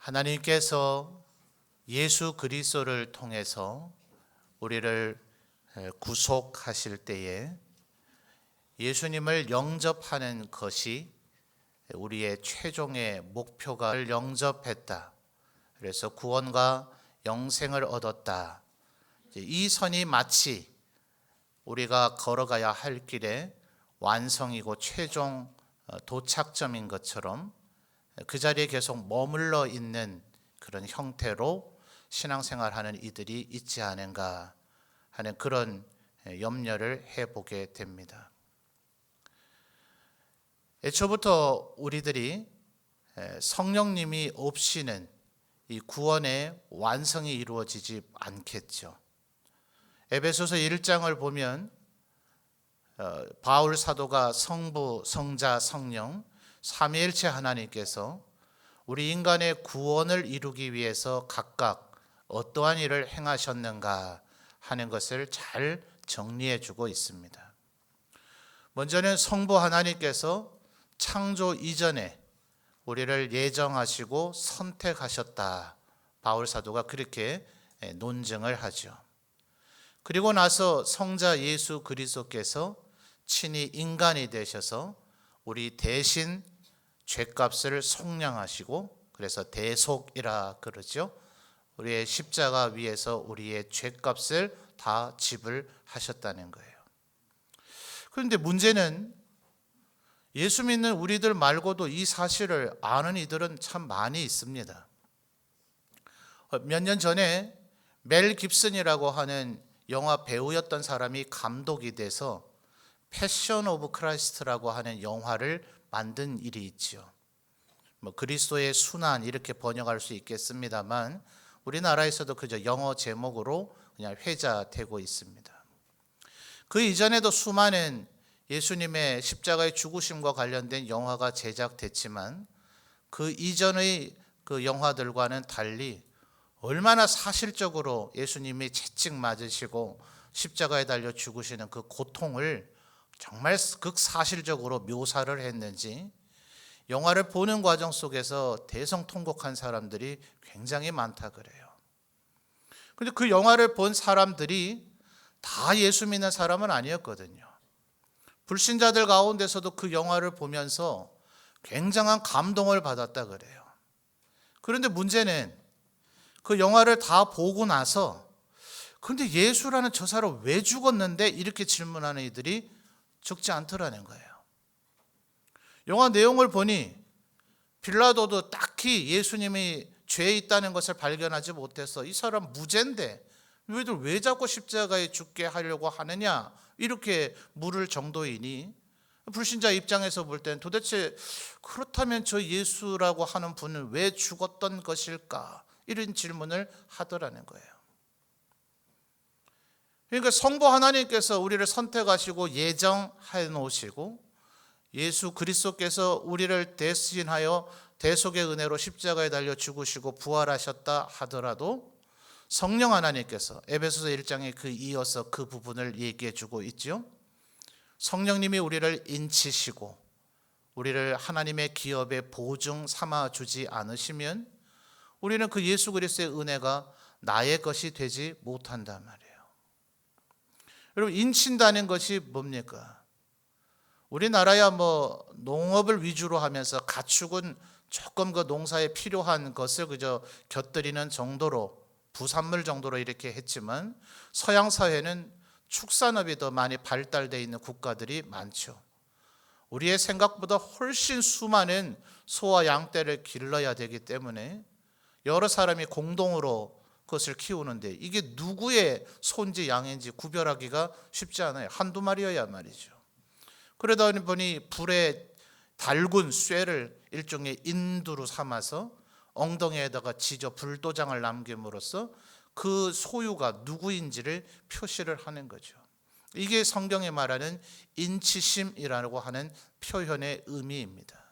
하나님께서 예수 그리스도를 통해서 우리를 구속하실 때에 예수님을 영접하는 것이 우리의 최종의 목표가 영접했다. 그래서 구원과 영생을 얻었다. 이 선이 마치 우리가 걸어가야 할 길의 완성이고 최종 도착점인 것처럼 그 자리에 계속 머물러 있는 그런 형태로 신앙생활하는 이들이 있지 않은가 하는 그런 염려를 해보게 됩니다. 애초부터 우리들이 성령님이 없이는 이 구원의 완성이 이루어지지 않겠죠. 에베소서 1장을 보면 바울 사도가 성부, 성자, 성령 삼위일체 하나님께서 우리 인간의 구원을 이루기 위해서 각각 어떠한 일을 행하셨는가 하는 것을 잘 정리해 주고 있습니다. 먼저는 성부 하나님께서 창조 이전에 우리를 예정하시고 선택하셨다. 바울 사도가 그렇게 논증을 하죠. 그리고 나서 성자 예수 그리스도께서 친히 인간이 되셔서 우리 대신 죄값을 속량하시고, 그래서 대속이라 그러죠. 우리의 십자가 위에서 우리의 죄값을 다 지불하셨다는 거예요. 그런데 문제는 예수 믿는 우리들 말고도 이 사실을 아는 이들은 참 많이 있습니다. 몇 년 전에 멜 깁슨이라고 하는 영화 배우였던 사람이 감독이 돼서 패션 오브 크라이스트라고 하는 영화를 만든 일이 있죠. 그리스도의 순환 이렇게 번역할 수 있겠습니다만 우리나라에서도 그저 영어 제목으로 그냥 회자되고 있습니다. 그 이전에도 수많은 예수님의 십자가의 죽으심과 관련된 영화가 제작됐지만 그 이전의 그 영화들과는 달리 얼마나 사실적으로 예수님이 채찍 맞으시고 십자가에 달려 죽으시는 그 고통을 정말 극사실적으로 묘사를 했는지 영화를 보는 과정 속에서 대성통곡한 사람들이 굉장히 많다 그래요. 그런데 그 영화를 본 사람들이 다 예수 믿는 사람은 아니었거든요. 불신자들 가운데서도 그 영화를 보면서 굉장한 감동을 받았다 그래요. 그런데 문제는 그 영화를 다 보고 나서 그런데 예수라는 저 사람 왜 죽었는데 이렇게 질문하는 이들이 적지 않더라는 거예요. 영화 내용을 보니 빌라도도 딱히 예수님이 죄에 있다는 것을 발견하지 못해서 이 사람 무죄인데 너희들 왜 자꾸 십자가에 죽게 하려고 하느냐 이렇게 물을 정도이니 불신자 입장에서 볼 땐 도대체 그렇다면 저 예수라고 하는 분은 왜 죽었던 것일까 이런 질문을 하더라는 거예요. 그러니까 성부 하나님께서 우리를 선택하시고 예정해 놓으시고 예수 그리스도께서 우리를 대신하여 대속의 은혜로 십자가에 달려 죽으시고 부활하셨다 하더라도 성령 하나님께서 에베소서 1장에 그 이어서 그 부분을 얘기해 주고 있죠. 성령님이 우리를 인치시고 우리를 하나님의 기업에 보증 삼아 주지 않으시면 우리는 그 예수 그리스도의 은혜가 나의 것이 되지 못한단 말이에요. 여러분, 인친다는 것이 뭡니까? 우리나라야 농업을 위주로 하면서 가축은 조금 그 농사에 필요한 것을 그저 곁들이는 정도로 부산물 정도로 이렇게 했지만 서양 사회는 축산업이 더 많이 발달되어 있는 국가들이 많죠. 우리의 생각보다 훨씬 수많은 소와 양떼를 길러야 되기 때문에 여러 사람이 공동으로 그것을 키우는데 이게 누구의 소인지 양인지 구별하기가 쉽지 않아요. 한두 마리여야 말이죠. 그러다 보니 불에 달군 쇠를 일종의 인두로 삼아서 엉덩이에다가 지져 불도장을 남김으로써 그 소유가 누구인지를 표시를 하는 거죠. 이게 성경에 말하는 인치심이라고 하는 표현의 의미입니다.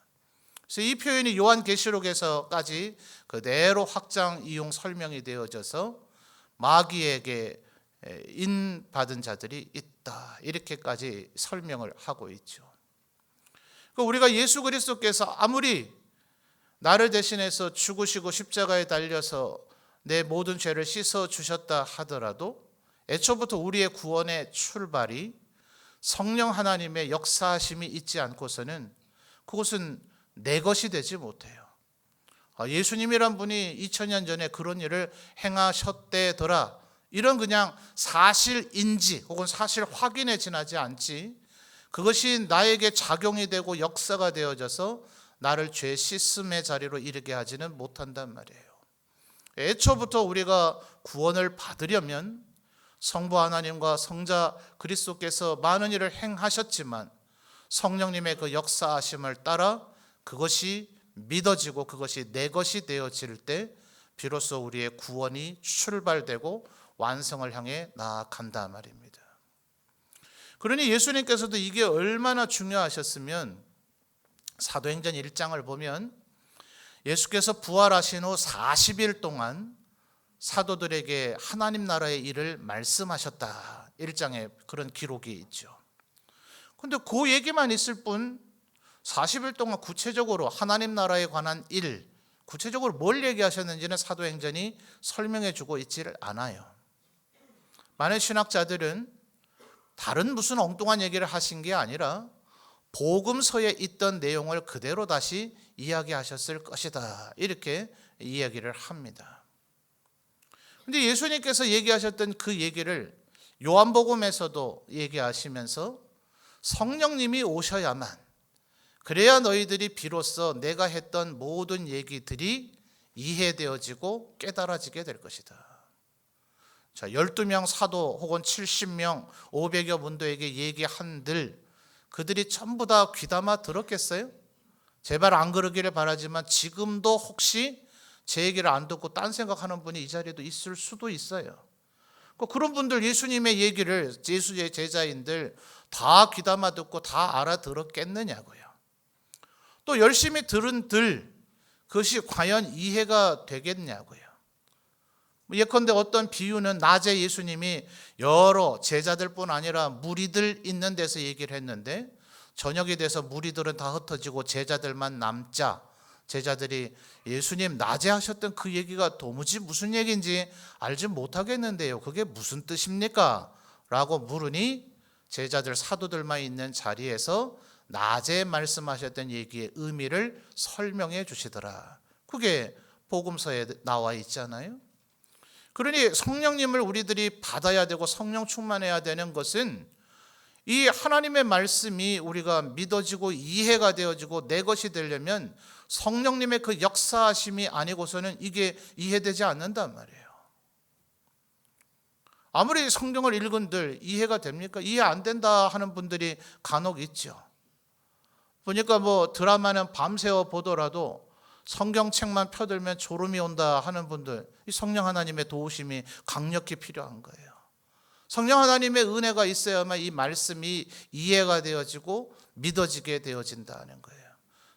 그래서 이 표현이 요한계시록에서까지 그대로 확장 이용 설명이 되어져서 마귀에게 인받은 자들이 있다 이렇게까지 설명을 하고 있죠. 우리가 예수 그리스도께서 아무리 나를 대신해서 죽으시고 십자가에 달려서 내 모든 죄를 씻어 주셨다 하더라도 애초부터 우리의 구원의 출발이 성령 하나님의 역사하심이 있지 않고서는 그것은 내 것이 되지 못해요. 예수님이란 분이 2000년 전에 그런 일을 행하셨대더라, 이런 그냥 사실 인지 혹은 사실 확인에 지나지 않지, 그것이 나에게 작용이 되고 역사가 되어져서 나를 죄 씻음의 자리로 이르게 하지는 못한단 말이에요. 애초부터 우리가 구원을 받으려면 성부 하나님과 성자 그리스도께서 많은 일을 행하셨지만 성령님의 그 역사하심을 따라 그것이 믿어지고 그것이 내 것이 되어질 때 비로소 우리의 구원이 출발되고 완성을 향해 나아간다 말입니다. 그러니 예수님께서도 이게 얼마나 중요하셨으면 사도행전 1장을 보면 예수께서 부활하신 후 40일 동안 사도들에게 하나님 나라의 일을 말씀하셨다, 1장에 그런 기록이 있죠. 그런데 그 얘기만 있을 뿐 40일 동안 구체적으로 하나님 나라에 관한 일, 구체적으로 뭘 얘기하셨는지는 사도행전이 설명해 주고 있지를 않아요. 많은 신학자들은 다른 무슨 엉뚱한 얘기를 하신 게 아니라 복음서에 있던 내용을 그대로 다시 이야기하셨을 것이다, 이렇게 이야기를 합니다. 그런데 예수님께서 얘기하셨던 그 얘기를 요한복음에서도 얘기하시면서 성령님이 오셔야만, 그래야 너희들이 비로소 내가 했던 모든 얘기들이 이해되어지고 깨달아지게 될 것이다. 자, 12명 사도 혹은 70명 500여 문도에게 얘기한들 그들이 전부 다 귀담아 들었겠어요? 제발 안 그러기를 바라지만 지금도 혹시 제 얘기를 안 듣고 딴 생각하는 분이 이 자리에도 있을 수도 있어요. 그런 분들 예수님의 얘기를, 예수의 제자인들 다 귀담아 듣고 다 알아들었겠느냐고요. 또 열심히 들은들 그것이 과연 이해가 되겠냐고요. 예컨대 어떤 비유는 낮에 예수님이 여러 제자들뿐 아니라 무리들 있는 데서 얘기를 했는데 저녁이 돼서 무리들은 다 흩어지고 제자들만 남자, 제자들이 예수님 낮에 하셨던 그 얘기가 도무지 무슨 얘기인지 알지 못하겠는데요, 그게 무슨 뜻입니까? 라고 물으니 제자들 사도들만 있는 자리에서 낮에 말씀하셨던 얘기의 의미를 설명해 주시더라. 그게 복음서에 나와 있잖아요. 그러니 성령님을 우리들이 받아야 되고 성령 충만해야 되는 것은 이 하나님의 말씀이 우리가 믿어지고 이해가 되어지고 내 것이 되려면 성령님의 그 역사하심이 아니고서는 이게 이해되지 않는단 말이에요. 아무리 성경을 읽은들 이해가 됩니까? 이해 안 된다 하는 분들이 간혹 있죠. 보니까 드라마는 밤새워 보더라도 성경책만 펴들면 졸음이 온다 하는 분들, 이 성령 하나님의 도우심이 강력히 필요한 거예요. 성령 하나님의 은혜가 있어야만 이 말씀이 이해가 되어지고 믿어지게 되어진다는 거예요.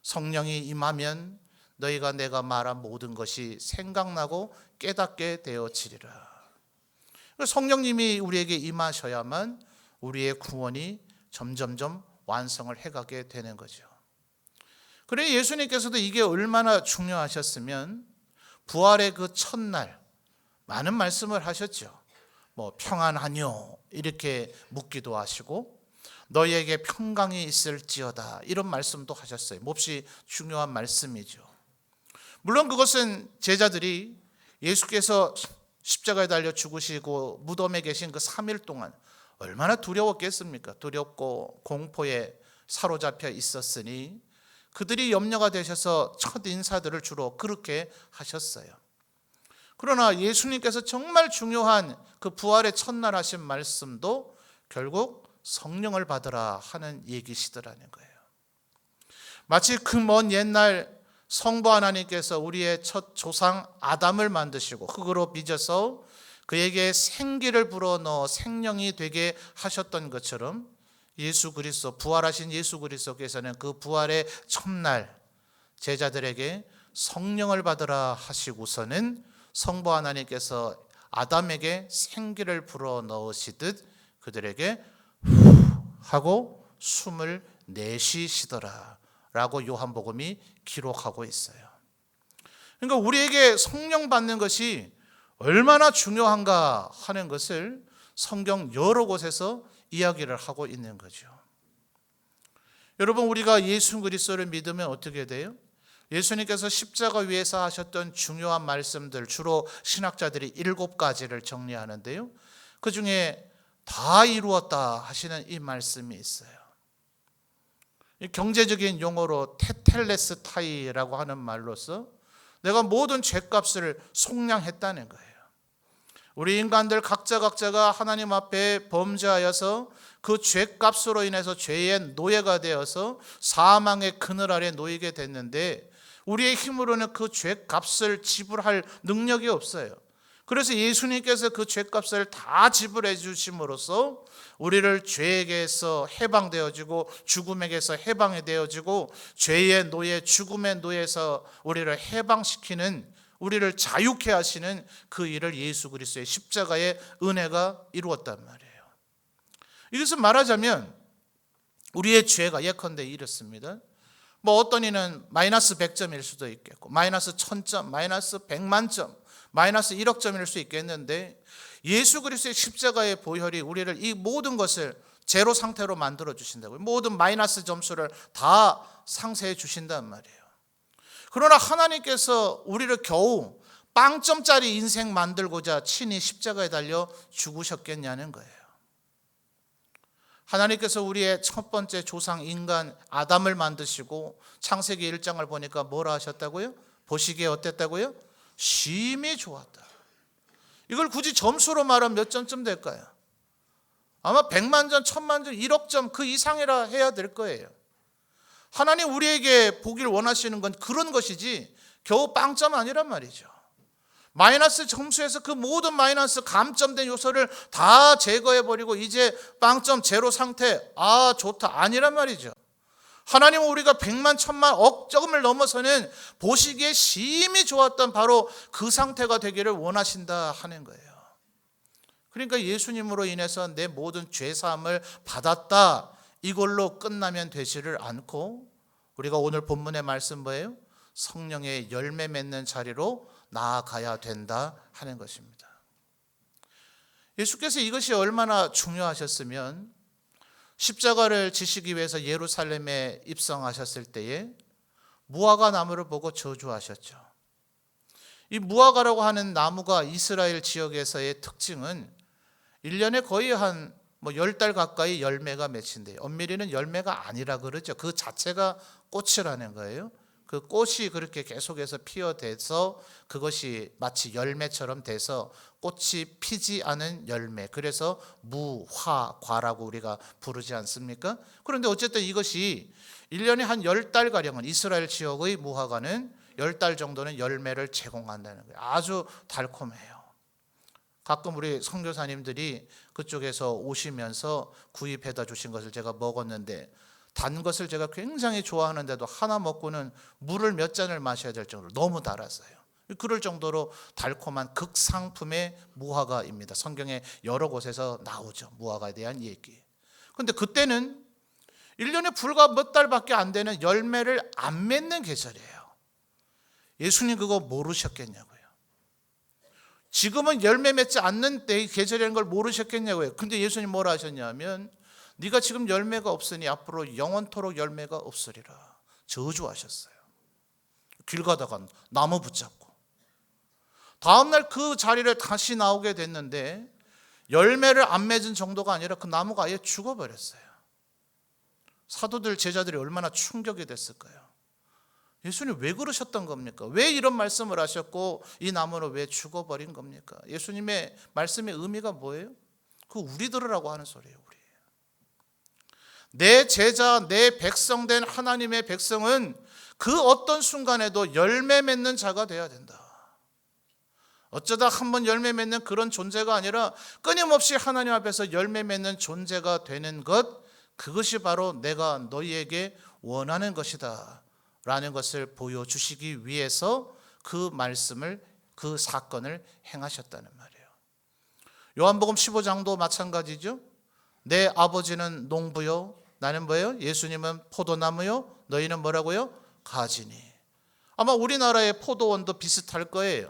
성령이 임하면 너희가 내가 말한 모든 것이 생각나고 깨닫게 되어지리라. 성령님이 우리에게 임하셔야만 우리의 구원이 점점점 완성을 해가게 되는 거죠. 그래 예수님께서도 이게 얼마나 중요하셨으면 부활의 그 첫날 많은 말씀을 하셨죠. 평안하뇨 이렇게 묻기도 하시고 너희에게 평강이 있을지어다 이런 말씀도 하셨어요. 몹시 중요한 말씀이죠. 물론 그것은 제자들이 예수께서 십자가에 달려 죽으시고 무덤에 계신 그 3일 동안 얼마나 두려웠겠습니까? 두렵고 공포에 사로잡혀 있었으니 그들이 염려가 되셔서 첫 인사들을 주로 그렇게 하셨어요. 그러나 예수님께서 정말 중요한 그 부활의 첫날 하신 말씀도 결국 성령을 받으라 하는 얘기시더라는 거예요. 마치 그 먼 옛날 성부 하나님께서 우리의 첫 조상 아담을 만드시고 흙으로 빚어서 그에게 생기를 불어넣어 생명이 되게 하셨던 것처럼 예수 그리스도, 부활하신 예수 그리스도께서는 그 부활의 첫날 제자들에게 성령을 받으라 하시고서는 성부 하나님께서 아담에게 생기를 불어넣으시듯 그들에게 후 하고 숨을 내쉬시더라 라고 요한복음이 기록하고 있어요. 그러니까 우리에게 성령 받는 것이 얼마나 중요한가 하는 것을 성경 여러 곳에서 이야기를 하고 있는 거죠. 여러분, 우리가 예수 그리스도를 믿으면 어떻게 돼요? 예수님께서 십자가 위에서 하셨던 중요한 말씀들, 주로 신학자들이 7가지를 정리하는데요, 그 중에 다 이루었다 하시는 이 말씀이 있어요. 경제적인 용어로 테텔레스타이라고 하는 말로서 내가 모든 죄값을 속량했다는 거예요. 우리 인간들 각자가 하나님 앞에 범죄하여서 그 죄값으로 인해서 죄의 노예가 되어서 사망의 그늘 아래 놓이게 됐는데, 우리의 힘으로는 그 죄값을 지불할 능력이 없어요. 그래서 예수님께서 그 죄값을 다 지불해 주심으로써 우리를 죄에게서 해방되어지고 죽음에게서 해방이 되어지고 죄의 노예, 죽음의 노예에서 우리를 해방시키는, 우리를 자유케 하시는 그 일을 예수 그리스도의 십자가의 은혜가 이루었단 말이에요. 이것을 말하자면 우리의 죄가 예컨대 이렇습니다. 어떤 이는 마이너스 100점일 수도 있겠고, 마이너스 1000점, 마이너스 100만 점, 마이너스 1억 점일 수 있겠는데, 예수 그리스도의 십자가의 보혈이 우리를 이 모든 것을 제로 상태로 만들어 주신다고요. 모든 마이너스 점수를 다 상쇄해 주신단 말이에요. 그러나 하나님께서 우리를 겨우 빵점짜리 인생 만들고자 친히 십자가에 달려 죽으셨겠냐는 거예요. 하나님께서 우리의 첫 번째 조상 인간 아담을 만드시고 창세기 1장을 보니까 뭐라 하셨다고요? 보시기에 어땠다고요? 심히 좋았다. 이걸 굳이 점수로 말하면 몇 점쯤 될까요? 아마 100만 점, 1000만 점, 1억 점 그 이상이라 해야 될 거예요. 하나님 우리에게 보길 원하시는 건 그런 것이지 겨우 빵점 아니란 말이죠. 마이너스 점수에서 그 모든 마이너스 감점된 요소를 다 제거해버리고 이제 빵점 제로 상태, 좋다 아니란 말이죠. 하나님은 우리가 100만, 1000만, 억 점을 넘어서는 보시기에 심히 좋았던 바로 그 상태가 되기를 원하신다 하는 거예요. 그러니까 예수님으로 인해서 내 모든 죄사함을 받았다, 이걸로 끝나면 되지를 않고 우리가 오늘 본문의 말씀 뭐예요? 성령의 열매 맺는 자리로 나아가야 된다 하는 것입니다. 예수께서 이것이 얼마나 중요하셨으면 십자가를 지시기 위해서 예루살렘에 입성하셨을 때에 무화과 나무를 보고 저주하셨죠. 이 무화과라고 하는 나무가 이스라엘 지역에서의 특징은 1년에 거의 한 10달 가까이 열매가 맺힌대요. 엄밀히는 열매가 아니라 그러죠. 그 자체가 꽃이라는 거예요. 그 꽃이 그렇게 계속해서 피어돼서 그것이 마치 열매처럼 돼서 꽃이 피지 않은 열매, 그래서 무화과라고 우리가 부르지 않습니까? 그런데 어쨌든 이것이 1년에 한 10달가량은 이스라엘 지역의 무화과는 10달 정도는 열매를 제공한다는 거예요. 아주 달콤해요. 가끔 우리 선교사님들이 그쪽에서 오시면서 구입해다 주신 것을 제가 먹었는데, 단 것을 제가 굉장히 좋아하는데도 하나 먹고는 물을 몇 잔을 마셔야 될 정도로 너무 달았어요. 그럴 정도로 달콤한 극상품의 무화과입니다. 성경에 여러 곳에서 나오죠, 무화과에 대한 얘기. 그런데 그때는 1년에 불과 몇 달밖에 안 되는 열매를 안 맺는 계절이에요. 예수님 그거 모르셨겠냐고요. 지금은 열매 맺지 않는 때의 계절이라는 걸 모르셨겠냐고요. 근데 예수님 뭐라 하셨냐면, 네가 지금 열매가 없으니 앞으로 영원토록 열매가 없으리라 저주하셨어요. 길 가다가 나무 붙잡고, 다음날 그 자리를 다시 나오게 됐는데 열매를 안 맺은 정도가 아니라 그 나무가 아예 죽어버렸어요. 사도들, 제자들이 얼마나 충격이 됐을까요? 예수님 왜 그러셨던 겁니까? 왜 이런 말씀을 하셨고 이 나무는 왜 죽어버린 겁니까? 예수님의 말씀의 의미가 뭐예요? 그 우리 들으라고 하는 소리예요. 내 제자, 내 백성된 하나님의 백성은 그 어떤 순간에도 열매 맺는 자가 되어야 된다. 어쩌다 한번 열매 맺는 그런 존재가 아니라 끊임없이 하나님 앞에서 열매 맺는 존재가 되는 것, 그것이 바로 내가 너희에게 원하는 것이다 라는 것을 보여주시기 위해서 그 말씀을, 그 사건을 행하셨다는 말이에요. 요한복음 15장도 마찬가지죠. 내 아버지는 농부요, 나는 뭐예요? 예수님은 포도나무요, 너희는 뭐라고요? 가지니. 아마 우리나라의 포도원도 비슷할 거예요.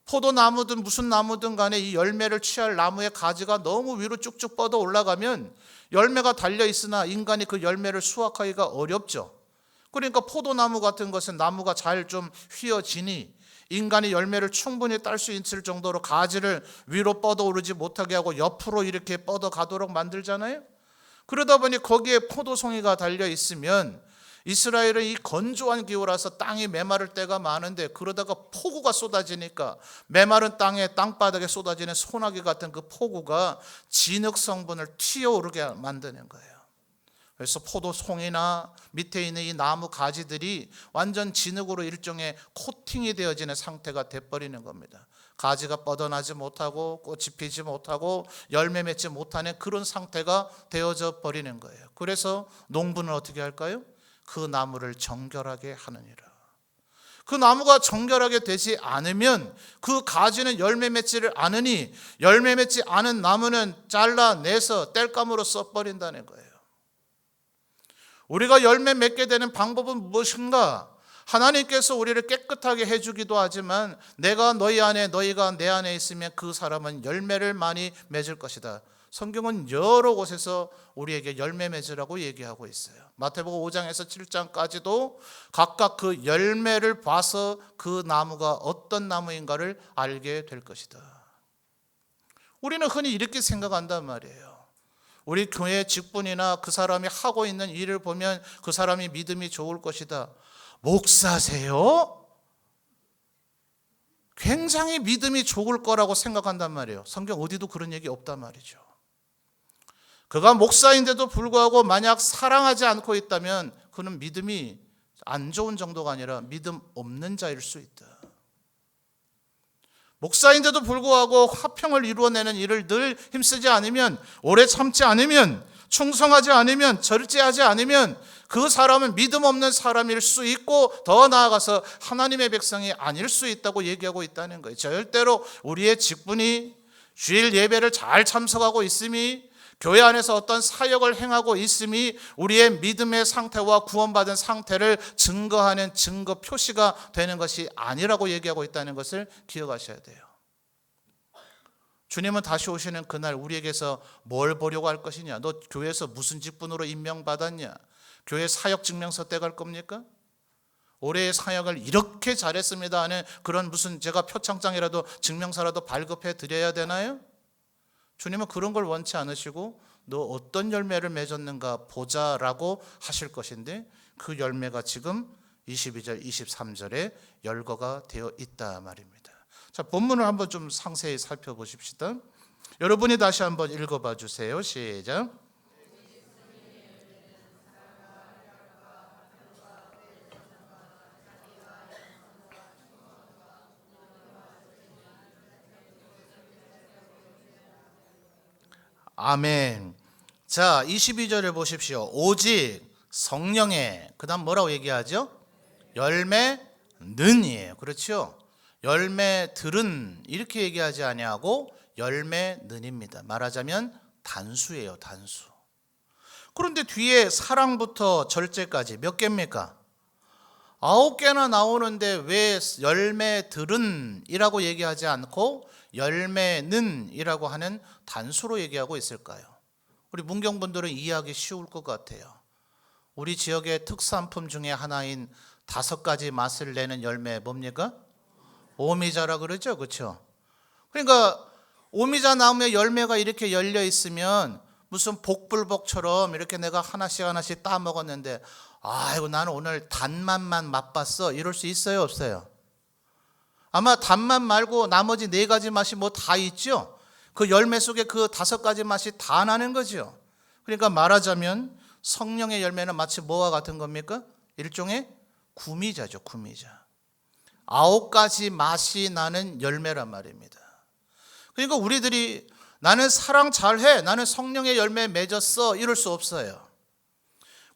포도나무든 무슨 나무든 간에 이 열매를 취할 나무의 가지가 너무 위로 쭉쭉 뻗어 올라가면 열매가 달려 있으나 인간이 그 열매를 수확하기가 어렵죠. 그러니까 포도나무 같은 것은 나무가 잘 좀 휘어지니 인간이 열매를 충분히 딸 수 있을 정도로 가지를 위로 뻗어 오르지 못하게 하고 옆으로 이렇게 뻗어 가도록 만들잖아요. 그러다 보니 거기에 포도송이가 달려 있으면 이스라엘은 이 건조한 기후라서 땅이 메마를 때가 많은데, 그러다가 폭우가 쏟아지니까 메마른 땅에 땅바닥에 쏟아지는 소나기 같은 그 폭우가 진흙 성분을 튀어오르게 만드는 거예요. 그래서 포도송이나 밑에 있는 이 나무 가지들이 완전 진흙으로 일종의 코팅이 되어지는 상태가 돼버리는 겁니다. 가지가 뻗어나지 못하고 꽃이 피지 못하고 열매 맺지 못하는 그런 상태가 되어져 버리는 거예요. 그래서 농부는 어떻게 할까요? 그 나무를 정결하게 하느니라. 그 나무가 정결하게 되지 않으면 그 가지는 열매 맺지를 않으니 열매 맺지 않은 나무는 잘라내서 땔감으로 써버린다는 거예요. 우리가 열매 맺게 되는 방법은 무엇인가? 하나님께서 우리를 깨끗하게 해주기도 하지만 내가 너희 안에 너희가 내 안에 있으면 그 사람은 열매를 많이 맺을 것이다. 성경은 여러 곳에서 우리에게 열매 맺으라고 얘기하고 있어요. 마태복음 5장에서 7장까지도 각각 그 열매를 봐서 그 나무가 어떤 나무인가를 알게 될 것이다. 우리는 흔히 이렇게 생각한단 말이에요. 우리 교회 직분이나 그 사람이 하고 있는 일을 보면 그 사람이 믿음이 좋을 것이다. 목사세요? 굉장히 믿음이 좋을 거라고 생각한단 말이에요. 성경 어디도 그런 얘기 없단 말이죠. 그가 목사인데도 불구하고 만약 사랑하지 않고 있다면 그는 믿음이 안 좋은 정도가 아니라 믿음 없는 자일 수 있다. 목사인데도 불구하고 화평을 이루어내는 일을 늘 힘쓰지 않으면, 오래 참지 않으면, 충성하지 않으면, 절제하지 않으면 그 사람은 믿음 없는 사람일 수 있고 더 나아가서 하나님의 백성이 아닐 수 있다고 얘기하고 있다는 거예요. 절대로 우리의 직분이 주일 예배를 잘 참석하고 있음이, 교회 안에서 어떤 사역을 행하고 있음이 우리의 믿음의 상태와 구원받은 상태를 증거하는 증거 표시가 되는 것이 아니라고 얘기하고 있다는 것을 기억하셔야 돼요. 주님은 다시 오시는 그날 우리에게서 뭘 보려고 할 것이냐? 너 교회에서 무슨 직분으로 임명받았냐? 교회 사역 증명서 떼갈 겁니까? 올해의 사역을 이렇게 잘했습니다 하는 그런 무슨 제가 표창장이라도 증명서라도 발급해 드려야 되나요? 주님은 그런 걸 원치 않으시고 너 어떤 열매를 맺었는가 보자라고 하실 것인데, 그 열매가 지금 22절 23절에 열거가 되어 있다 말입니다. 자, 본문을 한번 좀 상세히 살펴보십시다. 여러분이 다시 한번 읽어봐 주세요. 시작. 아멘. 자, 22절을 보십시오. 오직 성령의, 그 다음 뭐라고 얘기하죠? 열매는이에요. 그렇죠? 열매들은 이렇게 얘기하지 아니하고 열매는입니다. 말하자면 단수예요. 단수. 그런데 뒤에 사랑부터 절제까지 몇 개입니까? 9개나 나오는데 왜 열매들은 이라고 얘기하지 않고 열매는 이라고 하는 단수로 얘기하고 있을까요? 우리 문경분들은 이해하기 쉬울 것 같아요. 우리 지역의 특산품 중에 하나인 5가지 맛을 내는 열매 뭡니까? 오미자라 그러죠. 그렇죠? 그러니까 오미자 나무에 열매가 이렇게 열려 있으면 무슨 복불복처럼 이렇게 내가 하나씩 하나씩 따 먹었는데 아이고 나는 오늘 단맛만 맛봤어 이럴 수 있어요? 없어요? 아마 단맛 말고 나머지 4가지 맛이 뭐 다 있죠? 그 열매 속에 그 5가지 맛이 다 나는 거죠. 그러니까 말하자면 성령의 열매는 마치 뭐와 같은 겁니까? 일종의 구미자죠. 구미자. 9가지 맛이 나는 열매란 말입니다. 그러니까 우리들이 나는 사랑 잘해, 나는 성령의 열매 맺었어 이럴 수 없어요.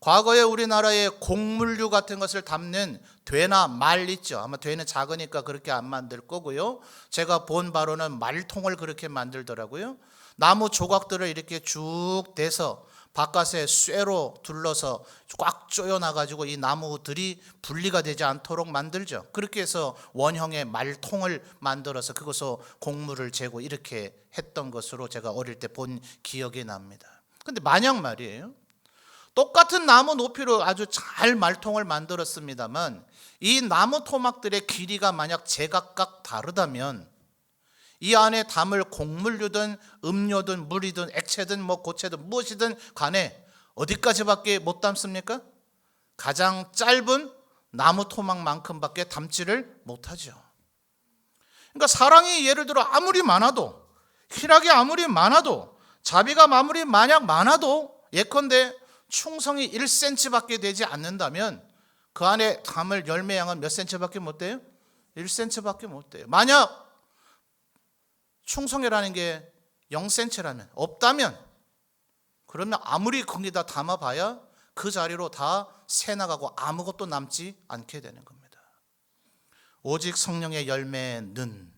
과거에 우리나라에 곡물류 같은 것을 담는 되나 말 있죠. 아마 되는 작으니까 그렇게 안 만들 거고요. 제가 본 바로는 말통을 그렇게 만들더라고요. 나무 조각들을 이렇게 쭉 대서 바깥에 쇠로 둘러서 꽉 조여놔가지고 이 나무들이 분리가 되지 않도록 만들죠. 그렇게 해서 원형의 말통을 만들어서 그것으로 곡물을 재고 이렇게 했던 것으로 제가 어릴 때 본 기억이 납니다. 근데 만약 말이에요, 똑같은 나무 높이로 아주 잘 말통을 만들었습니다만 이 나무 토막들의 길이가 만약 제각각 다르다면 이 안에 담을 곡물류든 음료든 물이든 액체든 고체든 무엇이든 간에 어디까지밖에 못 담습니까? 가장 짧은 나무 토막만큼밖에 담지를 못하죠. 그러니까 사랑이 예를 들어 아무리 많아도, 희락이 아무리 많아도, 자비가 아무리 만약 많아도 예컨대 충성이 1cm밖에 되지 않는다면 그 안에 담을 열매 양은 몇 cm밖에 못 돼요? 1cm밖에 못 돼요. 만약 충성이라는 게 0cm라면, 없다면, 그러면 아무리 거기다 담아봐야 그 자리로 다 새나가고 아무것도 남지 않게 되는 겁니다. 오직 성령의 열매는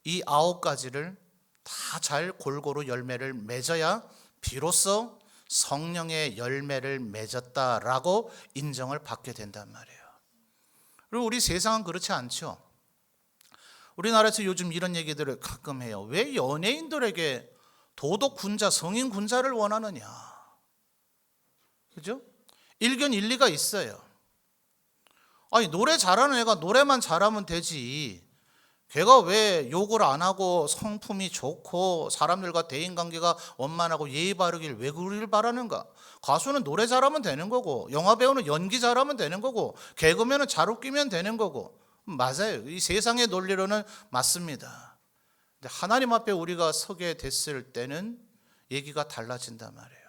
이 9가지를 다 잘 골고루 열매를 맺어야 비로소 성령의 열매를 맺었다라고 인정을 받게 된단 말이에요. 그리고 우리 세상은 그렇지 않죠. 우리나라에서 요즘 이런 얘기들을 가끔 해요. 왜 연예인들에게 도덕 군자, 성인 군자를 원하느냐. 그죠? 일견 일리가 있어요. 아니, 노래 잘하는 애가 노래만 잘하면 되지. 걔가 왜 욕을 안 하고 성품이 좋고 사람들과 대인관계가 원만하고 예의 바르길 왜 그러길 바라는가? 가수는 노래 잘하면 되는 거고, 영화 배우는 연기 잘하면 되는 거고, 개그맨은 잘 웃기면 되는 거고. 맞아요. 이 세상의 논리로는 맞습니다. 근데 하나님 앞에 우리가 서게 됐을 때는 얘기가 달라진단 말이에요.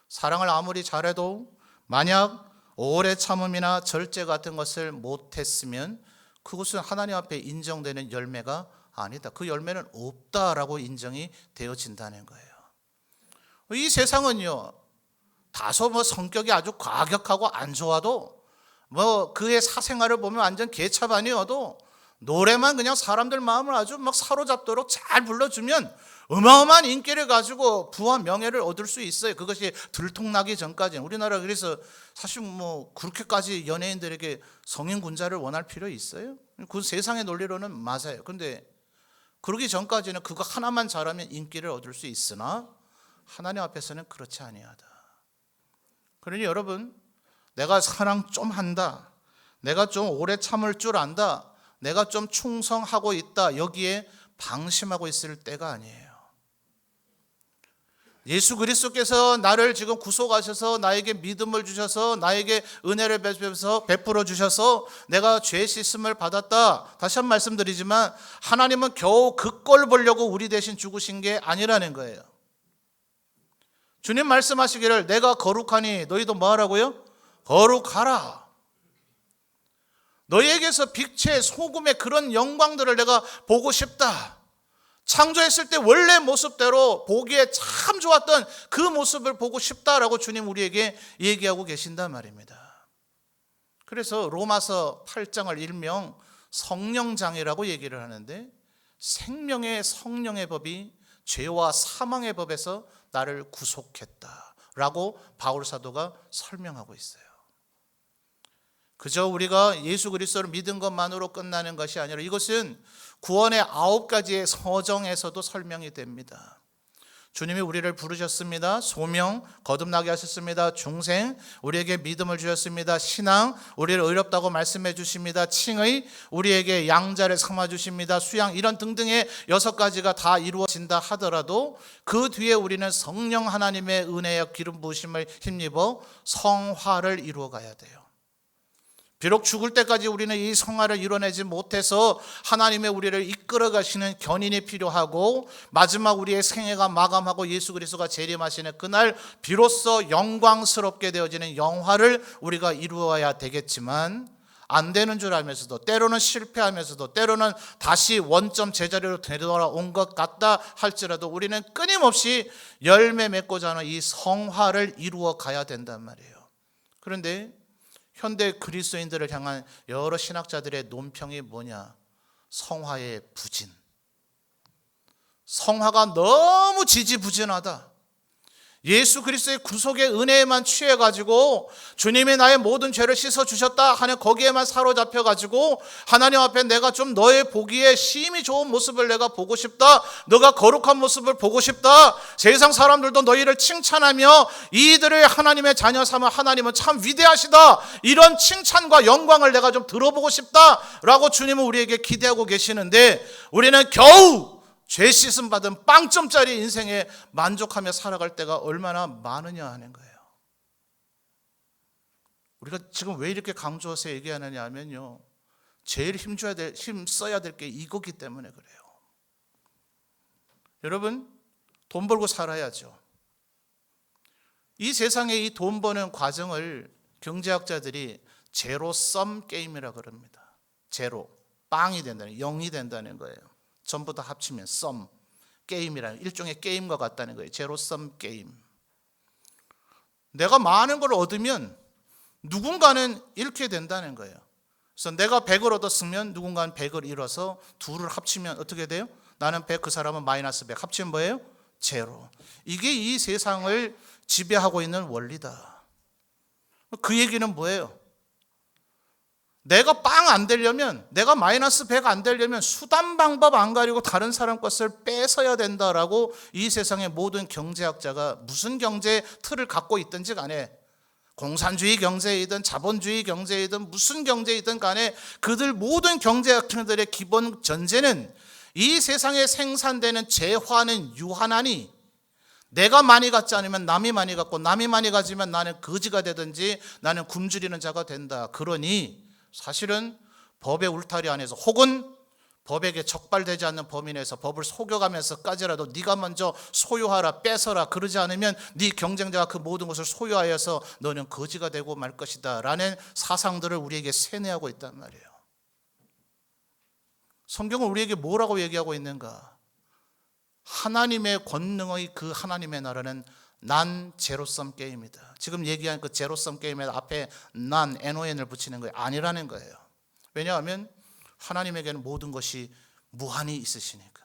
사랑을 아무리 잘해도 만약 오래 참음이나 절제 같은 것을 못했으면 그것은 하나님 앞에 인정되는 열매가 아니다. 그 열매는 없다라고 인정이 되어진다는 거예요. 이 세상은요, 다소 성격이 아주 과격하고 안 좋아도 그의 사생활을 보면 완전 개차반이어도 노래만 그냥 사람들 마음을 아주 사로잡도록 잘 불러주면 어마어마한 인기를 가지고 부와 명예를 얻을 수 있어요. 그것이 들통나기 전까지는. 우리나라 그래서 사실 그렇게까지 연예인들에게 성인 군자를 원할 필요 있어요? 그 세상의 논리로는 맞아요. 근데 그러기 전까지는 그거 하나만 잘하면 인기를 얻을 수 있으나 하나님 앞에서는 그렇지 아니하다. 그러니 여러분, 내가 사랑 좀 한다, 내가 좀 오래 참을 줄 안다, 내가 좀 충성하고 있다, 여기에 방심하고 있을 때가 아니에요. 예수 그리스도께서 나를 지금 구속하셔서 나에게 믿음을 주셔서 나에게 은혜를 베풀어 주셔서 내가 죄 씻음을 받았다. 다시 한번 말씀드리지만 하나님은 겨우 그 꼴 보려고 우리 대신 죽으신 게 아니라는 거예요. 주님 말씀하시기를 내가 거룩하니 너희도 뭐 하라고요? 거룩하라. 너희에게서 빛의 소금의 그런 영광들을 내가 보고 싶다. 창조했을 때 원래 모습대로 보기에 참 좋았던 그 모습을 보고 싶다라고 주님 우리에게 얘기하고 계신단 말입니다. 그래서 로마서 8장을 일명 성령장이라고 얘기를 하는데, 생명의 성령의 법이 죄와 사망의 법에서 나를 구속했다라고 바울 사도가 설명하고 있어요. 그저 우리가 예수 그리스도를 믿은 것만으로 끝나는 것이 아니라 이것은 구원의 9가지의 서정에서도 설명이 됩니다. 주님이 우리를 부르셨습니다. 소명, 거듭나게 하셨습니다. 중생, 우리에게 믿음을 주셨습니다. 신앙, 우리를 의롭다고 말씀해 주십니다. 칭의, 우리에게 양자를 삼아 주십니다. 수양, 이런 등등의 6가지가 다 이루어진다 하더라도 그 뒤에 우리는 성령 하나님의 은혜와 기름 부으심을 힘입어 성화를 이루어 가야 돼요. 비록 죽을 때까지 우리는 이 성화를 이뤄내지 못해서 하나님의 우리를 이끌어 가시는 견인이 필요하고, 마지막 우리의 생애가 마감하고 예수 그리스도가 재림하시는 그날 비로소 영광스럽게 되어지는 영화를 우리가 이루어야 되겠지만, 안 되는 줄 알면서도, 때로는 실패하면서도, 때로는 다시 원점 제자리로 되돌아온 것 같다 할지라도 우리는 끊임없이 열매 맺고자 하는 이 성화를 이루어 가야 된단 말이에요. 그런데 현대 그리스도인들을 향한 여러 신학자들의 논평이 뭐냐? 성화의 부진. 성화가 너무 지지부진하다. 예수 그리스도의 구속의 은혜에만 취해가지고 주님이 나의 모든 죄를 씻어주셨다 하는 거기에만 사로잡혀가지고 하나님 앞에 내가 좀 너의 보기에 심히 좋은 모습을 내가 보고 싶다, 너가 거룩한 모습을 보고 싶다, 세상 사람들도 너희를 칭찬하며 이들을 하나님의 자녀 삼아 하나님은 참 위대하시다, 이런 칭찬과 영광을 내가 좀 들어보고 싶다라고 주님은 우리에게 기대하고 계시는데, 우리는 겨우 죄 씻음 받은 빵점짜리 인생에 만족하며 살아갈 때가 얼마나 많으냐 하는 거예요. 우리가 지금 왜 이렇게 강조해서 얘기하느냐 하면요, 제일 힘써야 될 게 이거기 때문에 그래요. 여러분, 돈 벌고 살아야죠. 이 세상에 이 돈 버는 과정을 경제학자들이 제로 썸 게임이라고 그럽니다. 제로, 빵이 된다는, 0이 된다는 거예요. 전부 다 합치면 썸, 게임이라는 일종의 게임과 같다는 거예요. 제로섬 게임. 내가 많은 걸 얻으면 누군가는 잃게 된다는 거예요. 그래서 내가 100을 얻었으면 누군가는 100을 잃어서 둘을 합치면 어떻게 돼요? 나는 100, 그 사람은 마이너스 100. 합치면 뭐예요? 제로. 이게 이 세상을 지배하고 있는 원리다. 그 얘기는 뭐예요? 내가 빵 안 되려면, 내가 마이너스 100 안 되려면 수단 방법 안 가리고 다른 사람 것을 뺏어야 된다라고 이 세상의 모든 경제학자가 무슨 경제 틀을 갖고 있든지 간에, 공산주의 경제이든 자본주의 경제이든 무슨 경제이든 간에 그들 모든 경제학자들의 기본 전제는 이 세상에 생산되는 재화는 유한하니 내가 많이 갖지 않으면 남이 많이 갖고, 남이 많이 가지면 나는 거지가 되든지 나는 굶주리는 자가 된다. 그러니 사실은 법의 울타리 안에서 혹은 법에게 적발되지 않는 범위 내에서 법을 속여가면서까지라도 네가 먼저 소유하라, 뺏어라, 그러지 않으면 네 경쟁자가 그 모든 것을 소유하여서 너는 거지가 되고 말 것이다 라는 사상들을 우리에게 세뇌하고 있단 말이에요. 성경은 우리에게 뭐라고 얘기하고 있는가? 하나님의 권능의 그 하나님의 나라는 난 제로섬 게임이다. 지금 얘기한 그 제로섬 게임의 앞에 난, NON을 붙이는 거예요. 아니라는 거예요. 왜냐하면 하나님에게는 모든 것이 무한히 있으시니까.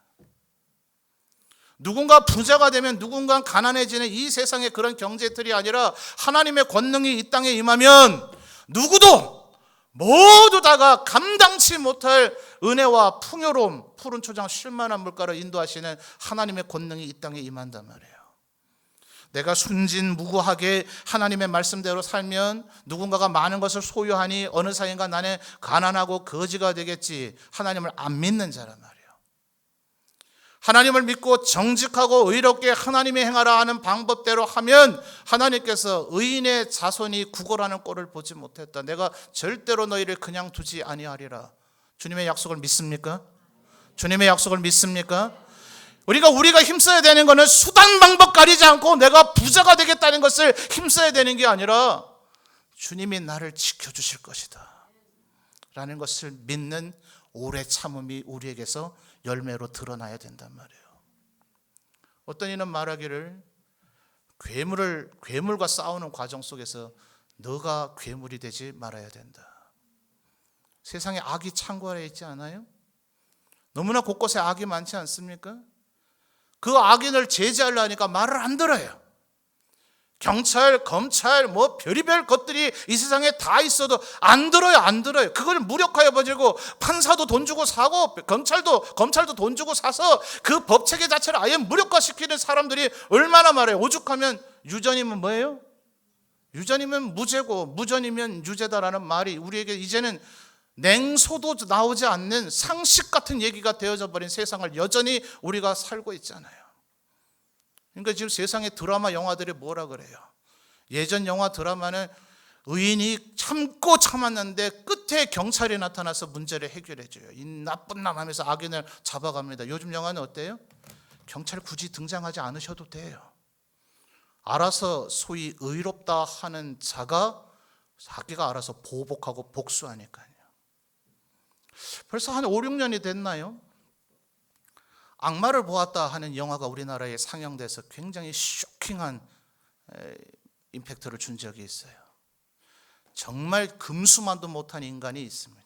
누군가 부자가 되면 누군가 가난해지는 이 세상의 그런 경제들이 아니라 하나님의 권능이 이 땅에 임하면 누구도 모두 다가 감당치 못할 은혜와 풍요로움, 푸른 초장 쉴만한 물가로 인도하시는 하나님의 권능이 이 땅에 임한단 말이에요. 내가 순진무구하게 하나님의 말씀대로 살면 누군가가 많은 것을 소유하니 어느 사이인가 나는 가난하고 거지가 되겠지. 하나님을 안 믿는 자란 말이에요. 하나님을 믿고 정직하고 의롭게 하나님이 행하라 하는 방법대로 하면 하나님께서 의인의 자손이 구걸하는 꼴을 보지 못했다. 내가 절대로 너희를 그냥 두지 아니하리라. 주님의 약속을 믿습니까? 주님의 약속을 믿습니까? 우리가 힘써야 되는 것은 수단 방법 가리지 않고 내가 부자가 되겠다는 것을 힘써야 되는 게 아니라 주님이 나를 지켜주실 것이다 라는 것을 믿는 오래 참음이 우리에게서 열매로 드러나야 된단 말이에요. 어떤 이는 말하기를 괴물과 싸우는 과정 속에서 너가 괴물이 되지 말아야 된다. 세상에 악이 창궐해 있지 않아요? 너무나 곳곳에 악이 많지 않습니까? 그 악인을 제지하려니까 말을 안 들어요. 경찰, 검찰, 뭐 별의별 것들이 이 세상에 다 있어도 안 들어요. 그걸 무력화해 버리고 판사도 돈 주고 사고 검찰도 돈 주고 사서 그 법 체계 자체를 아예 무력화시키는 사람들이 얼마나 많아요. 오죽하면 유전이면 뭐예요? 유전이면 무죄고 무전이면 유죄다라는 말이 우리에게 이제는 냉소도 나오지 않는 상식 같은 얘기가 되어져 버린 세상을 여전히 우리가 살고 있잖아요. 그러니까 지금 세상의 드라마 영화들이 뭐라 그래요? 예전 영화 드라마는 의인이 참고 참았는데 끝에 경찰이 나타나서 문제를 해결해 줘요. 이 나쁜 남 하면서 악인을 잡아갑니다. 요즘 영화는 어때요? 경찰 굳이 등장하지 않으셔도 돼요. 알아서 소위 의롭다 하는 자가 자기가 알아서 보복하고 복수하니까요. 벌써 한 5, 6년이 됐나요? 악마를 보았다 하는 영화가 우리나라에 상영돼서 굉장히 쇼킹한 임팩트를 준 적이 있어요. 정말 금수만도 못한 인간이 있습니다.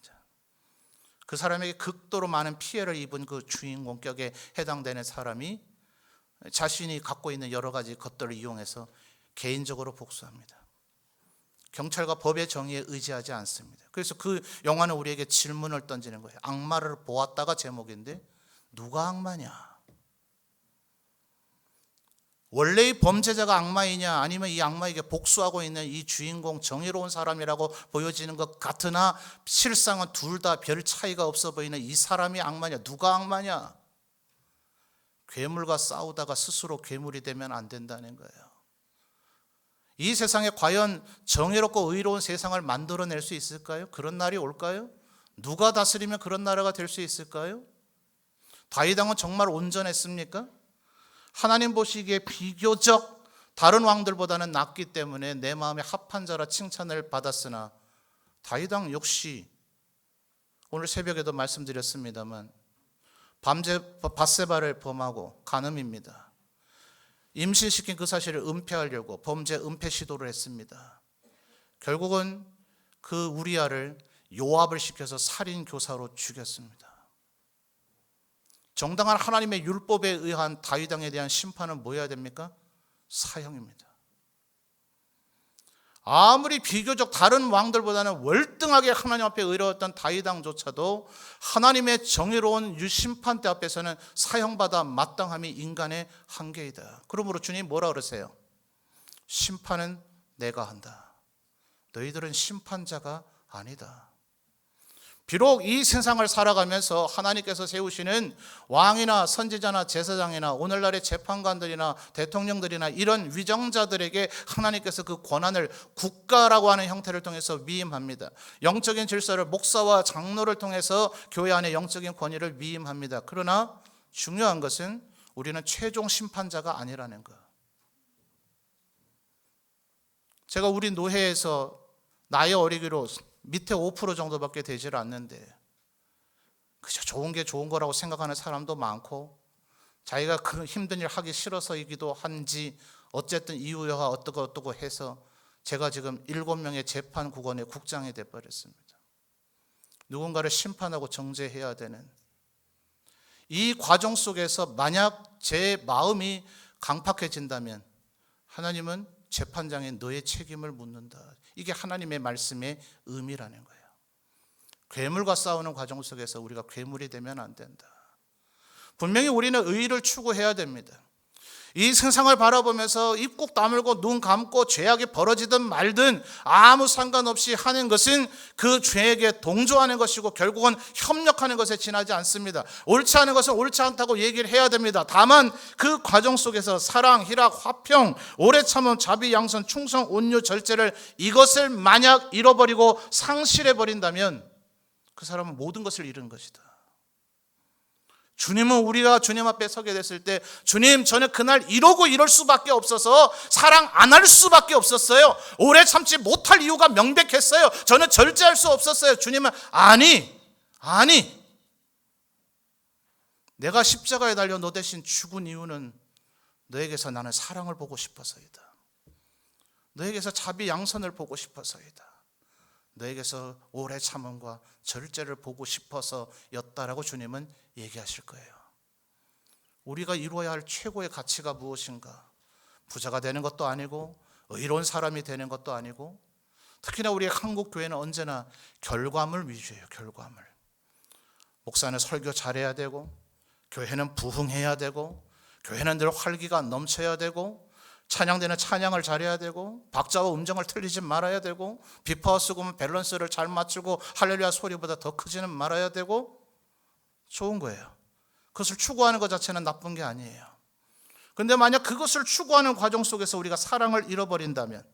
그 사람에게 극도로 많은 피해를 입은 그 주인공 격에 해당되는 사람이 자신이 갖고 있는 여러 가지 것들을 이용해서 개인적으로 복수합니다. 경찰과 법의 정의에 의지하지 않습니다. 그래서 그 영화는 우리에게 질문을 던지는 거예요. 악마를 보았다가 제목인데 누가 악마냐? 원래의 범죄자가 악마이냐, 아니면 이 악마에게 복수하고 있는 이 주인공 정의로운 사람이라고 보여지는 것 같으나 실상은 둘 다 별 차이가 없어 보이는 이 사람이 악마냐? 누가 악마냐? 괴물과 싸우다가 스스로 괴물이 되면 안 된다는 거예요. 이 세상에 과연 정의롭고 의로운 세상을 만들어낼 수 있을까요? 그런 날이 올까요? 누가 다스리면 그런 나라가 될 수 있을까요? 다윗 왕은 정말 온전했습니까? 하나님 보시기에 비교적 다른 왕들보다는 낫기 때문에 내 마음에 합한 자라 칭찬을 받았으나 다윗 왕 역시 오늘 새벽에도 말씀드렸습니다만 밤새 밧세바를 범하고 간음입니다. 임신시킨 그 사실을 은폐하려고 범죄 은폐 시도를 했습니다. 결국은 그 우리아를 요압을 시켜서 살인 교사로 죽였습니다. 정당한 하나님의 율법에 의한 다윗 왕에 대한 심판은 뭐여야 됩니까? 사형입니다. 아무리 비교적 다른 왕들보다는 월등하게 하나님 앞에 의로웠던 다윗 왕조차도 하나님의 정의로운 심판대 앞에서는 사형받아 마땅함이 인간의 한계이다. 그러므로 주님 뭐라 그러세요? 심판은 내가 한다. 너희들은 심판자가 아니다. 비록 이 세상을 살아가면서 하나님께서 세우시는 왕이나 선지자나 제사장이나 오늘날의 재판관들이나 대통령들이나 이런 위정자들에게 하나님께서 그 권한을 국가라고 하는 형태를 통해서 위임합니다. 영적인 질서를 목사와 장로를 통해서 교회 안에 영적인 권위를 위임합니다. 그러나 중요한 것은 우리는 최종 심판자가 아니라는 것. 제가 우리 노회에서 나이 어리기로 밑에 5% 정도밖에 되질 않는데 그저 좋은 게 좋은 거라고 생각하는 사람도 많고 자기가 그 힘든 일 하기 싫어서이기도 한지 어쨌든 이유가 어떠고 해서 제가 지금 7명의 재판국원의 국장이 돼버렸습니다. 누군가를 심판하고 정죄해야 되는 이 과정 속에서 만약 제 마음이 강팍해진다면 하나님은 재판장에 너의 책임을 묻는다. 이게 하나님의 말씀의 의미라는 거예요. 괴물과 싸우는 과정 속에서 우리가 괴물이 되면 안 된다. 분명히 우리는 의의를 추구해야 됩니다. 이 세상을 바라보면서 입 꾹 다물고 눈 감고 죄악이 벌어지든 말든 아무 상관없이 하는 것은 그 죄에게 동조하는 것이고 결국은 협력하는 것에 지나지 않습니다. 옳지 않은 것은 옳지 않다고 얘기를 해야 됩니다. 다만 그 과정 속에서 사랑, 희락, 화평, 오래 참음, 자비, 양선, 충성, 온유, 절제를 이것을 만약 잃어버리고 상실해버린다면 그 사람은 모든 것을 잃은 것이다. 주님은 우리가 주님 앞에 서게 됐을 때 주님 저는 그날 이러고 이럴 수밖에 없어서 사랑 안 할 수밖에 없었어요. 오래 참지 못할 이유가 명백했어요. 저는 절제할 수 없었어요. 주님은 아니 내가 십자가에 달려 너 대신 죽은 이유는 너에게서 나는 사랑을 보고 싶어서이다. 너에게서 자비 양선을 보고 싶어서이다. 너에게서 오래 참음과 절제를 보고 싶어서였다라고 주님은 얘기하실 거예요. 우리가 이루어야 할 최고의 가치가 무엇인가? 부자가 되는 것도 아니고 의로운 사람이 되는 것도 아니고 특히나 우리 한국 교회는 언제나 결과물 위주예요. 결과물. 목사는 설교 잘해야 되고 교회는 부흥해야 되고 교회는 늘 활기가 넘쳐야 되고 찬양대는 찬양을 잘해야 되고 박자와 음정을 틀리지 말아야 되고 비파와 수금은 밸런스를 잘 맞추고 할렐루야 소리보다 더 크지는 말아야 되고 좋은 거예요. 그것을 추구하는 것 자체는 나쁜 게 아니에요. 그런데 만약 그것을 추구하는 과정 속에서 우리가 사랑을 잃어버린다면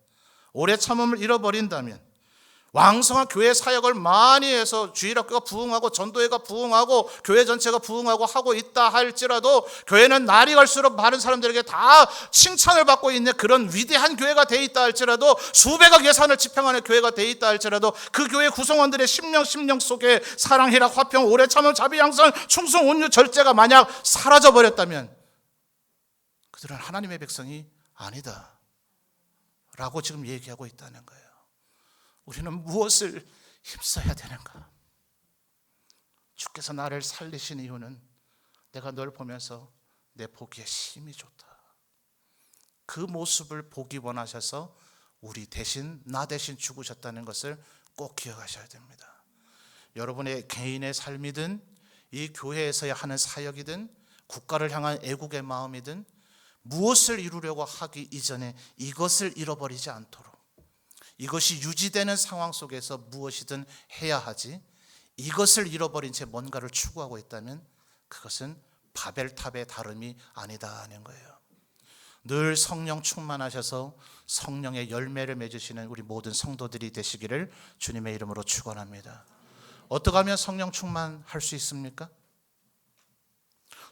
오래 참음을 잃어버린다면 왕성한 교회 사역을 많이 해서 주일학교가 부흥하고 전도회가 부흥하고 교회 전체가 부흥하고 하고 있다 할지라도 교회는 날이 갈수록 많은 사람들에게 다 칭찬을 받고 있는 그런 위대한 교회가 돼 있다 할지라도 수백억 예산을 집행하는 교회가 돼 있다 할지라도 그 교회 구성원들의 심령 속에 사랑, 희락, 화평, 오래 참음, 자비, 양선, 충성, 온유, 절제가 만약 사라져버렸다면 그들은 하나님의 백성이 아니다 라고 지금 얘기하고 있다는 거예요. 우리는 무엇을 힘써야 되는가? 주께서 나를 살리신 이유는 내가 널 보면서 내 보기에 심히 좋다. 그 모습을 보기 원하셔서 우리 대신, 나 대신 죽으셨다는 것을 꼭 기억하셔야 됩니다. 여러분의 개인의 삶이든 이 교회에서야 하는 사역이든 국가를 향한 애국의 마음이든 무엇을 이루려고 하기 이전에 이것을 잃어버리지 않도록, 이것이 유지되는 상황 속에서 무엇이든 해야 하지, 이것을 잃어버린 채 뭔가를 추구하고 있다면 그것은 바벨탑의 다름이 아니다 하는 거예요. 늘 성령 충만하셔서 성령의 열매를 맺으시는 우리 모든 성도들이 되시기를 주님의 이름으로 축원합니다. 어떻게 하면 성령 충만할 수 있습니까?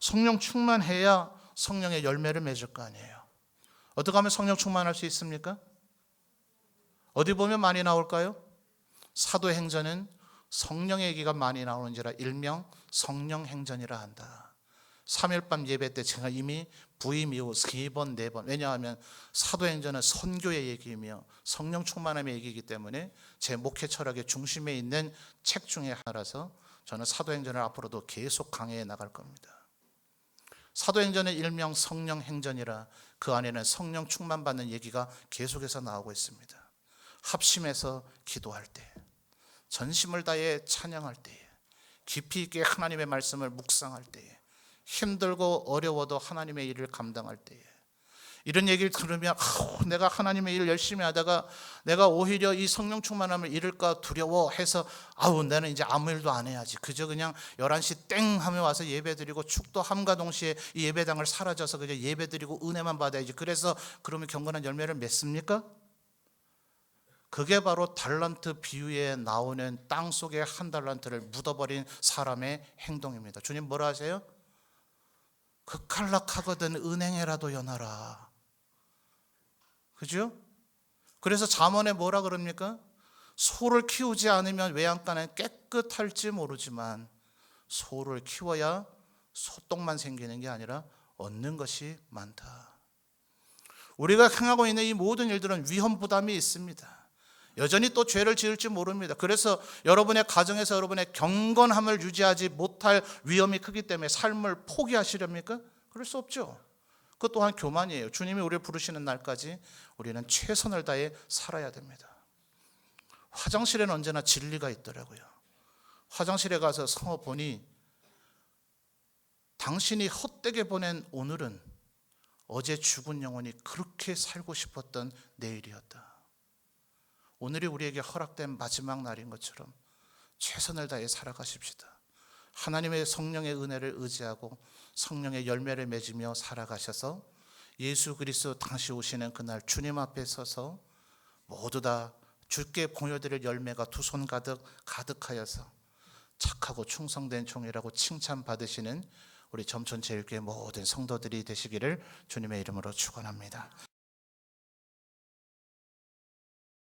성령 충만해야 성령의 열매를 맺을 거 아니에요. 어떻게 하면 성령 충만할 수 있습니까? 어디 보면 많이 나올까요? 사도행전은 성령의 얘기가 많이 나오는지라 일명 성령행전이라 한다. 3일밤 예배 때 제가 이미 부임 이후 3번, 4번, 왜냐하면 사도행전은 선교의 얘기이며 성령 충만함의 얘기이기 때문에 제 목회 철학의 중심에 있는 책 중에 하나라서 저는 사도행전을 앞으로도 계속 강해해 나갈 겁니다. 사도행전은 일명 성령행전이라 그 안에는 성령 충만받는 얘기가 계속해서 나오고 있습니다. 합심해서 기도할 때, 전심을 다해 찬양할 때에, 깊이 있게 하나님의 말씀을 묵상할 때에, 힘들고 어려워도 하나님의 일을 감당할 때에, 이런 얘기를 들으면 내가 하나님의 일을 열심히 하다가 내가 오히려 이 성령 충만함을 잃을까 두려워해서 나는 이제 아무 일도 안 해야지, 그저 그냥 11시 땡 하면 와서 예배드리고 축도함과 동시에 이 예배당을 사라져서 그저 예배드리고 은혜만 받아야지, 그래서 그러면 경건한 열매를 맺습니까? 그게 바로 달란트 비유에 나오는 땅 속에 한 달란트를 묻어버린 사람의 행동입니다. 주님 뭐라 하세요? 극할락하거든 은행에라도 연하라. 그죠? 그래서 잠언에 뭐라 그럽니까? 소를 키우지 않으면 외양간은 깨끗할지 모르지만 소를 키워야 소똥만 생기는 게 아니라 얻는 것이 많다. 우리가 행하고 있는 이 모든 일들은 위험 부담이 있습니다. 여전히 또 죄를 지을지 모릅니다. 그래서 여러분의 가정에서 여러분의 경건함을 유지하지 못할 위험이 크기 때문에 삶을 포기하시렵니까? 그럴 수 없죠. 그것 또한 교만이에요. 주님이 우리를 부르시는 날까지 우리는 최선을 다해 살아야 됩니다. 화장실에는 언제나 진리가 있더라고요. 화장실에 가서 서 보니 당신이 헛되게 보낸 오늘은 어제 죽은 영혼이 그렇게 살고 싶었던 내일이었다. 오늘이 우리에게 허락된 마지막 날인 것처럼 최선을 다해 살아가십시다. 하나님의 성령의 은혜를 의지하고 성령의 열매를 맺으며 살아가셔서 예수 그리스도 다시 오시는 그날 주님 앞에 서서 모두 다 주께 보여드릴 열매가 두 손 가득하여서 착하고 충성된 종이라고 칭찬받으시는 우리 점촌제일교회 모든 성도들이 되시기를 주님의 이름으로 축원합니다.